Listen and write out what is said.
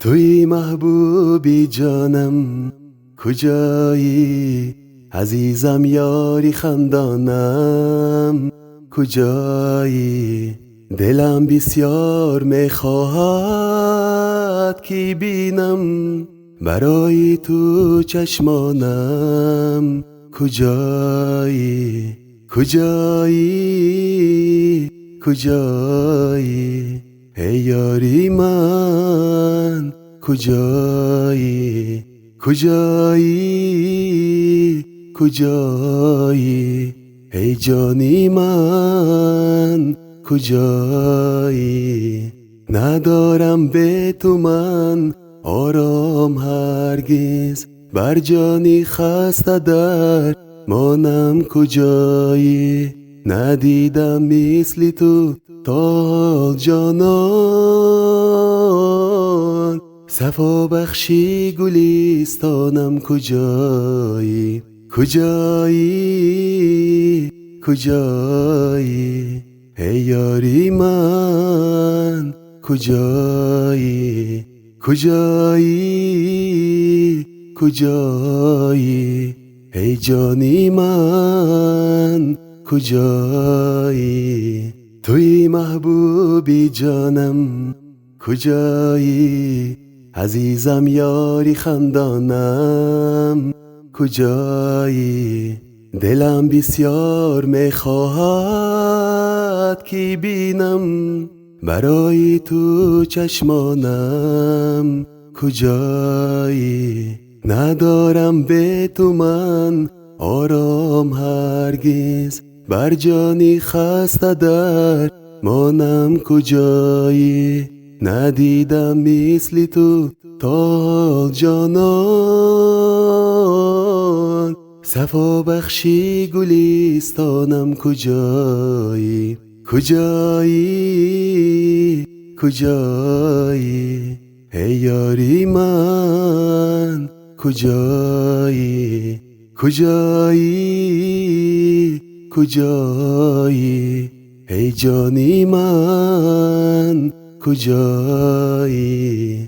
توی محبوبی جانم کجایی؟ عزیزم یاری خندانم کجایی؟ دلم بسیار میخواهد که بینم برای تو چشمانم کجایی؟ کجایی؟ کجایی؟ ای یاری من کجایی؟ کجایی؟ کجایی؟ ای جانی من کجایی؟ ندارم به تو من آرام هرگز، بر جانی خسته در مانم کجایی؟ ندیدم مثل تو تا جانان، صفا بخشی گلستانم کجایی؟ کجایی؟ کجایی؟ ای یاری من کجایی؟ کجایی؟ کجایی؟ ای جانی من کجایی؟ توی محبوبی جانم کجایی؟ عزیزم یاری خندانم کجایی؟ دلم بسیار میخواهد که بینم برای تو چشمانم کجایی؟ ندارم به تو من آرام هرگز، بر جانی خسته در مانم کجایی؟ ندیدم مثل تو تا جانان، صفا بخشی گلستانم کجایی؟ کجایی؟ کجایی؟ ای یاری من کجایی؟ کجایی؟ کجایی؟ ای جانی من کجایی؟